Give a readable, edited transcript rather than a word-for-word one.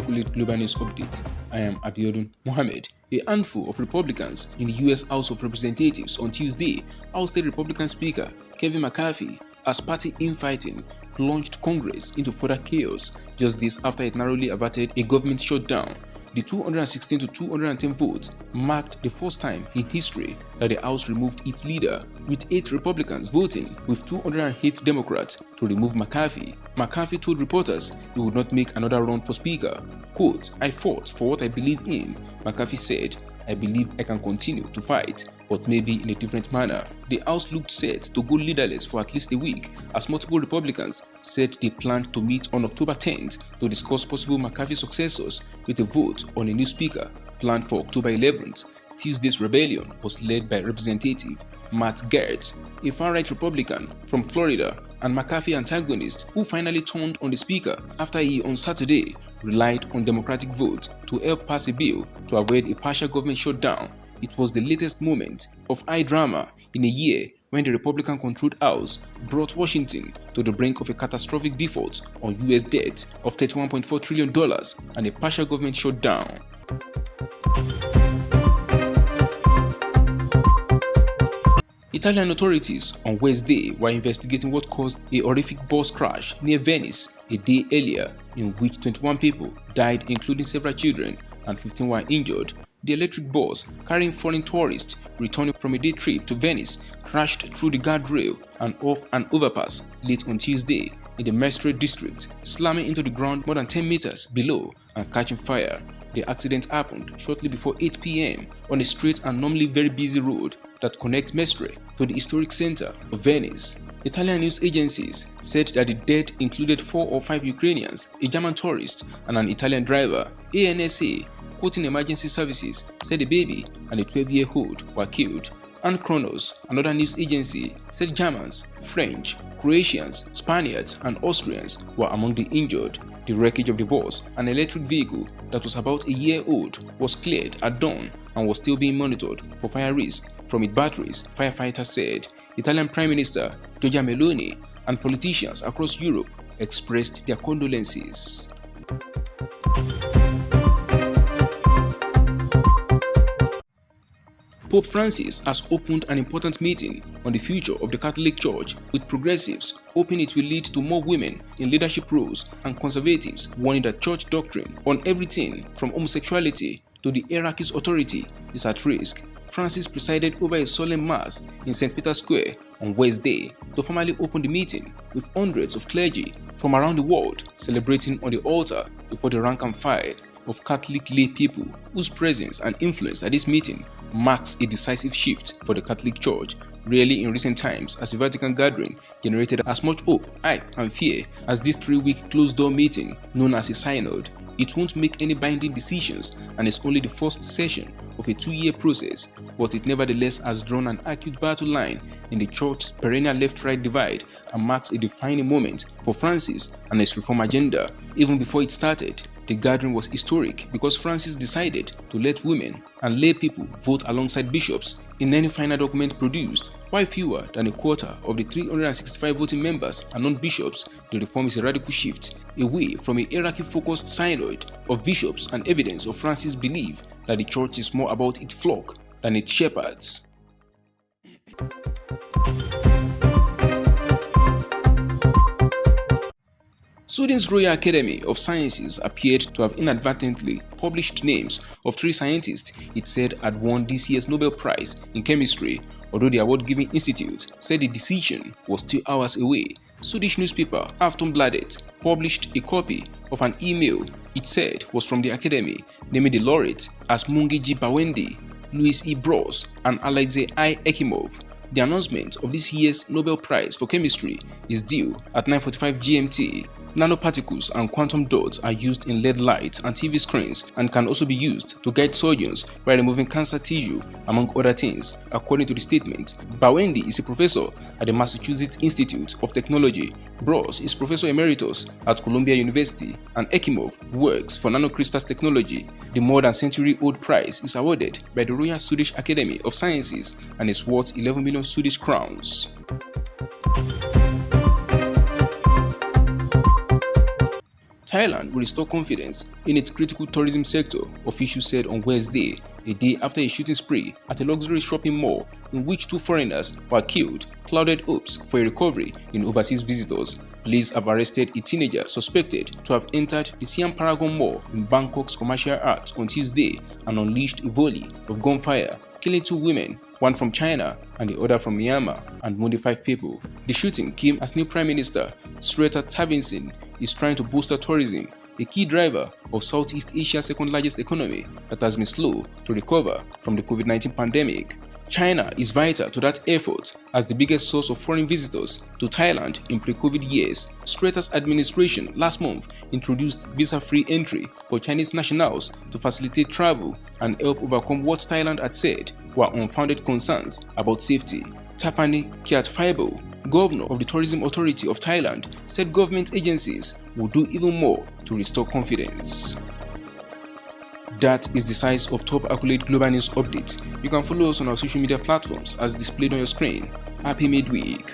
Immaculate Global News Update. I am Abiodun Mohammed. A handful of Republicans in the U.S. House of Representatives on Tuesday ousted Republican Speaker Kevin McCarthy as party infighting plunged Congress into further chaos just days after it narrowly averted a government shutdown. The 216 to 210 votes marked the first time in history that the House removed its leader, with 8 Republicans voting with 208 Democrats to remove McCarthy. McCarthy told reporters he would not make another run for Speaker. Quote, "I fought for what I believe in," McCarthy said. "I believe I can continue to fight, but maybe in a different manner." The House looked set to go leaderless for at least a week as multiple Republicans said they planned to meet on October 10th to discuss possible McCarthy successors, with a vote on a new speaker planned for October 11th. Tuesday's rebellion was led by Representative Matt Gaetz, a far-right Republican from Florida and McCarthy antagonist who finally turned on the speaker after he on Saturday relied on Democratic votes to help pass a bill to avoid a partial government shutdown. It was the latest moment of high drama in a year when the Republican-controlled House brought Washington to the brink of a catastrophic default on US debt of $31.4 trillion and a partial government shutdown. Italian authorities on Wednesday were investigating what caused a horrific bus crash near Venice a day earlier, in which 21 people died, including several children, and 15 were injured. The electric bus carrying foreign tourists returning from a day trip to Venice crashed through the guardrail and off an overpass late on Tuesday in the Mestre district, slamming into the ground more than 10 meters below and catching fire. The accident happened shortly before 8 p.m. on a straight and normally very busy road that connects Mestre to the historic center of Venice. Italian news agencies said that the dead included 4 or 5 Ukrainians, a German tourist, and an Italian driver. ANSA, quoting emergency services, said a baby and a 12-year-old were killed. And Kronos, another news agency, said Germans, French, Croatians, Spaniards, and Austrians were among the injured. The wreckage of the bus, an electric vehicle that was about a year old, was cleared at dawn and was still being monitored for fire risk from its batteries, firefighters said. Italian Prime Minister Giorgia Meloni and politicians across Europe expressed their condolences. Pope Francis has opened an important meeting on the future of the Catholic Church, with progressives hoping it will lead to more women in leadership roles and conservatives warning that church doctrine on everything from homosexuality to the hierarchy's authority is at risk. Francis presided over a solemn mass in St. Peter's Square on Wednesday to formally open the meeting, with hundreds of clergy from around the world celebrating on the altar before the rank and file of Catholic lay people, whose presence and influence at this meeting marks a decisive shift for the Catholic Church. Rarely in recent times has a Vatican gathering generated as much hope, hype, and fear as this 3-week closed-door meeting known as a synod. It won't make any binding decisions and is only the first session of a 2-year process, but it nevertheless has drawn an acute battle line in the Church's perennial left-right divide and marks a defining moment for Francis and his reform agenda. Even before it started, the gathering was historic because Francis decided to let women and lay people vote alongside bishops in any final document produced. While fewer than a quarter of the 365 voting members are non-bishops, the reform is a radical shift away from a hierarchy-focused synod of bishops and evidence of Francis' belief that the church is more about its flock than its shepherds. Sweden's Royal Academy of Sciences appeared to have inadvertently published names of 3 scientists it said had won this year's Nobel Prize in chemistry, although the award-giving institute said the decision was still hours away. Swedish newspaper Aftonbladet published a copy of an email it said was from the Academy, naming the laureate as Mungi G. Bawendi, Louis E. Bros, and Alexei I. Ekimov. The announcement of this year's Nobel Prize for Chemistry is due at 9:45 GMT. Nanoparticles and quantum dots are used in LED lights and TV screens and can also be used to guide surgeons while removing cancer tissue, among other things, according to the statement. Bawendi is a professor at the Massachusetts Institute of Technology. Bros is professor emeritus at Columbia University, and Ekimov works for nanocrystals technology. The more than century-old prize is awarded by the Royal Swedish Academy of Sciences and is worth 11 million Swedish crowns. Thailand will restore confidence in its critical tourism sector, officials said on Wednesday, a day after a shooting spree at a luxury shopping mall in which 2 foreigners were killed clouded hopes for a recovery in overseas visitors. Police have arrested a teenager suspected to have entered the Siam Paragon Mall in Bangkok's Commercial Arts on Tuesday and unleashed a volley of gunfire, killing 2 women, one from China and the other from Myanmar, and wounding 5 people. The shooting came as new Prime Minister Srettha Thavisin is trying to boost tourism, a key driver of Southeast Asia's second-largest economy that has been slow to recover from the COVID-19 pandemic. China is vital to that effort as the biggest source of foreign visitors to Thailand in pre-COVID years. Srettha's administration last month introduced visa-free entry for Chinese nationals to facilitate travel and help overcome what Thailand had said were unfounded concerns about safety. Tapani Kyatphaibo, governor of the Tourism Authority of Thailand, said government agencies will do even more to restore confidence. That is the size of top accolade global news updates. You can follow us on our social media platforms as displayed on your screen. Happy midweek.